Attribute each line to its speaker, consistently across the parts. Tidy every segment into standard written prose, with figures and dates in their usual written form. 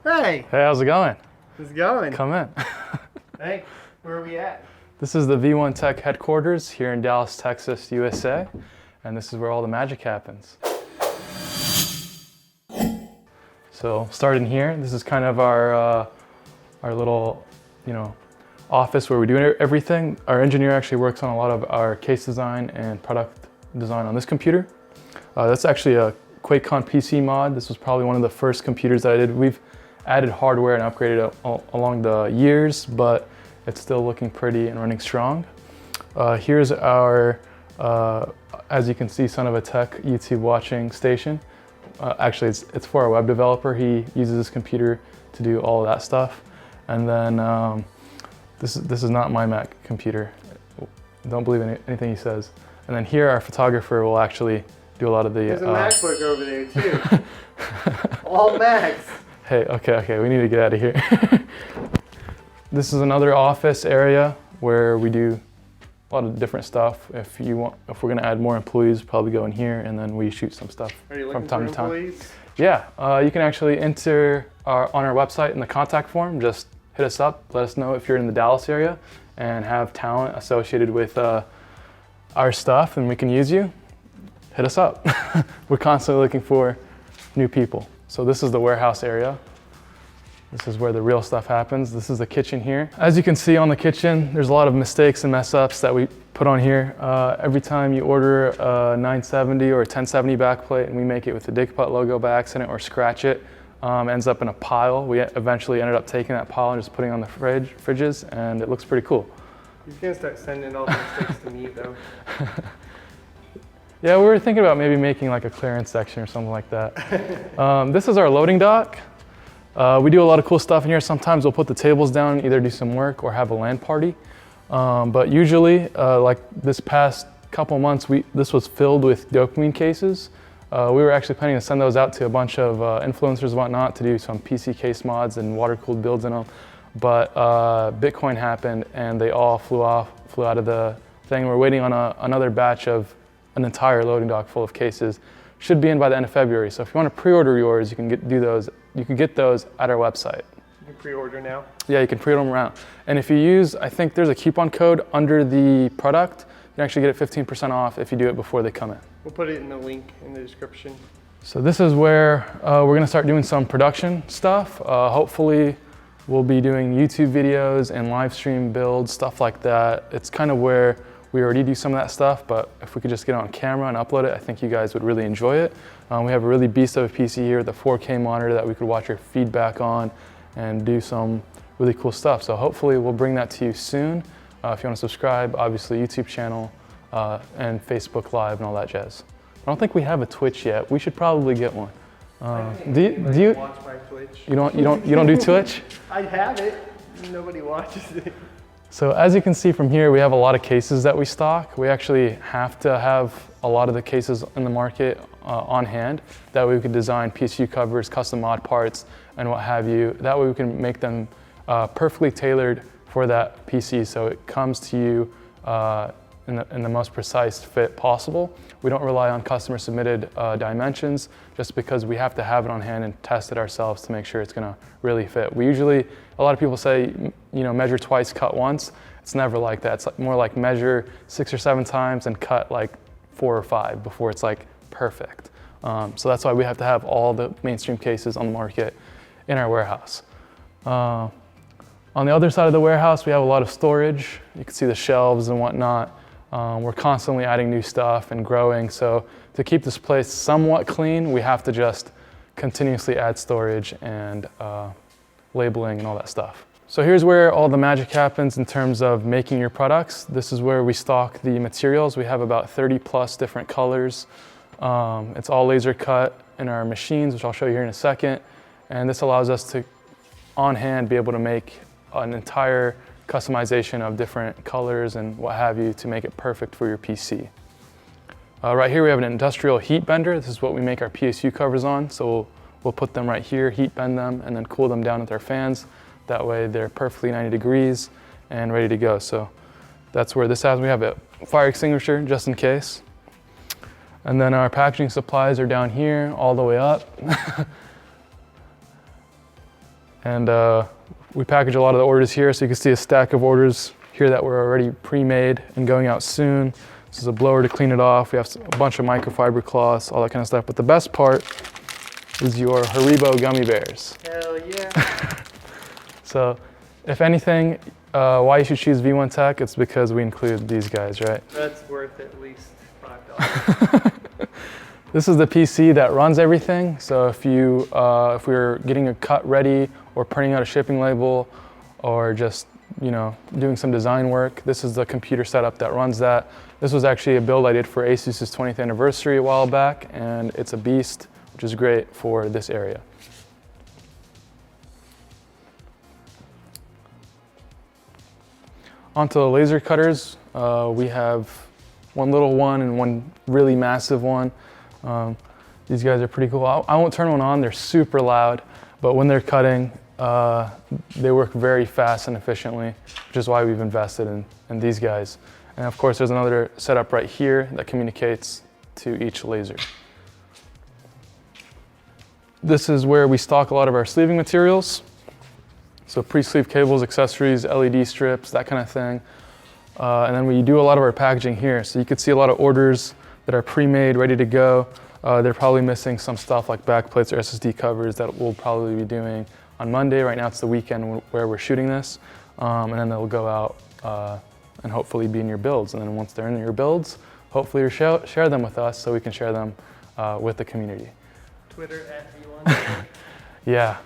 Speaker 1: Hey!
Speaker 2: Hey, how's it going?
Speaker 1: How's it going?
Speaker 2: Come in.
Speaker 1: Hey, where are we at?
Speaker 2: This is the V1tech headquarters here in Dallas, Texas, USA. And this is where all the magic happens. So starting here, this is kind of our little, office where we do everything. Our engineer actually works on a lot of our case design and product design on this computer. That's actually a QuakeCon PC mod. This was probably one of the first computers that I did. We've added hardware and upgraded it along the years, but it's still looking pretty and running strong. Here's our, as you can see, Son of a Tech YouTube watching station. Actually, it's for our web developer. He uses this computer to do all of that stuff. And then this is not my Mac computer. Don't believe anything he says. And then here, our photographer will actually do a lot of the.
Speaker 1: There's a MacBook over there too. All Macs.
Speaker 2: Hey, okay, we need to get out of here. This is another office area where we do a lot of different stuff. If we're gonna add more employees, probably go in here and then we shoot some stuff from time to time. Yeah, you can actually enter on our website in the contact form. Just hit us up, let us know if you're in the Dallas area and have talent associated with our stuff and we can use you. Hit us up. We're constantly looking for new people. So this is the warehouse area. This is where the real stuff happens. This is the kitchen here. As you can see on the kitchen, there's a lot of mistakes and mess ups that we put on here. Every time you order a 970 or a 1070 backplate and we make it with the Digput logo by accident or scratch it, ends up in a pile. We eventually ended up taking that pile and just putting it on the fridges, and it looks pretty cool.
Speaker 1: He's gonna start sending all the mistakes to me though.
Speaker 2: Yeah, we were thinking about maybe making like a clearance section or something like that. This is our loading dock. We do a lot of cool stuff in here. Sometimes we'll put the tables down, either do some work or have a LAN party. But usually, like this past couple months, this was filled with dopamine cases. We were actually planning to send those out to a bunch of influencers and whatnot to do some PC case mods and water-cooled builds in them. But Bitcoin happened and they all flew out of the thing. We're waiting on another batch of an entire loading dock full of cases. Should be in by the end of February. So if you want to pre-order yours, you can get those at our website.
Speaker 1: You can pre-order now?
Speaker 2: Yeah, you can pre-order them around. And if you use, I think there's a coupon code under the product, you can actually get it 15% off if you do it before they come in.
Speaker 1: We'll put it in the link in the description.
Speaker 2: So this is where we're gonna start doing some production stuff. Hopefully we'll be doing YouTube videos and live stream builds, stuff like that. It's kind of where we already do some of that stuff, but if we could just get it on camera and upload it, I think you guys would really enjoy it. We have a really beast of a PC here with a 4K monitor that we could watch your feedback on and do some really cool stuff. So hopefully we'll bring that to you soon. If you want to subscribe, obviously YouTube channel and Facebook Live and all that jazz. I don't think we have a Twitch yet. We should probably get one. Do you
Speaker 1: watch my Twitch?
Speaker 2: You don't do Twitch?
Speaker 1: I have it. Nobody watches it.
Speaker 2: So as you can see from here, we have a lot of cases that we stock. We actually have to have a lot of the cases in the market on hand. That way we can design PSU covers, custom mod parts, and what have you. That way we can make them perfectly tailored for that PC, so it comes to you in the most precise fit possible. We don't rely on customer submitted dimensions just because we have to have it on hand and test it ourselves to make sure it's gonna really fit. We usually, a lot of people say, measure twice, cut once. It's never like that. It's more like measure 6 or 7 times and cut like 4 or 5 before it's like perfect. So that's why we have to have all the mainstream cases on the market in our warehouse. On the other side of the warehouse, we have a lot of storage. You can see the shelves and whatnot. We're constantly adding new stuff and growing. So to keep this place somewhat clean, we have to just continuously add storage and labeling and all that stuff. So here's where all the magic happens in terms of making your products. This is where we stock the materials. We have about 30 plus different colors. It's all laser cut in our machines, which I'll show you here in a second. And this allows us to, on hand, be able to make an entire customization of different colors and what have you to make it perfect for your PC. Right here we have an industrial heat bender. This is what we make our PSU covers on. So we'll put them right here, heat bend them, and then cool them down with our fans. That way they're perfectly 90 degrees and ready to go. So that's where this has. We have a fire extinguisher just in case. And then our packaging supplies are down here all the way up. And we package a lot of the orders here, so you can see a stack of orders here that were already pre-made and going out soon. This is a blower to clean it off. We have a bunch of microfiber cloths, all that kind of stuff. But the best part is your Haribo gummy bears.
Speaker 1: Hell yeah.
Speaker 2: So if anything, why you should choose V1tech, it's because we include these guys, right?
Speaker 1: That's worth at least $5.
Speaker 2: This is the PC that runs everything. So if we're getting a cut ready or printing out a shipping label or just, doing some design work, this is the computer setup that runs that. This was actually a build I did for ASUS's 20th anniversary a while back, and it's a beast, which is great for this area. Onto the laser cutters, we have one little one and one really massive one. These guys are pretty cool. I won't turn one on, they're super loud, but when they're cutting, they work very fast and efficiently, which is why we've invested in these guys. And of course, there's another setup right here that communicates to each laser. This is where we stock a lot of our sleeving materials. So pre-sleeve cables, accessories, LED strips, that kind of thing. And then we do a lot of our packaging here. So you can see a lot of orders that are pre-made, ready to go. They're probably missing some stuff like backplates or SSD covers that we'll probably be doing on Monday. Right now it's the weekend where we're shooting this. And then they'll go out and hopefully be in your builds. And then once they're in your builds, hopefully you'll share them with us so we can share them with the community.
Speaker 1: Twitter @V1tech.
Speaker 2: Yeah.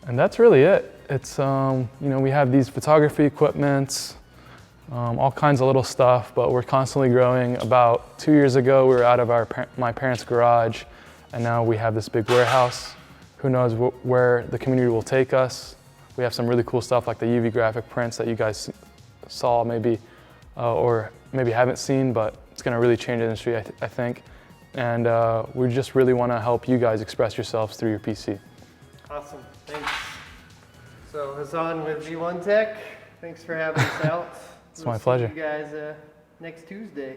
Speaker 2: And that's really it. It's, we have these photography equipments, all kinds of little stuff, but we're constantly growing. About 2 years ago, we were out of my parents' garage, and now we have this big warehouse. Who knows where the community will take us. We have some really cool stuff like the UV graphic prints that you guys saw maybe, or maybe haven't seen, but it's gonna really change the industry, I think. And we just really wanna help you guys express yourselves through your PC.
Speaker 1: Awesome, thanks. So Hassan with V1tech, thanks for having us out.
Speaker 2: It's my pleasure.
Speaker 1: See you guys next Tuesday.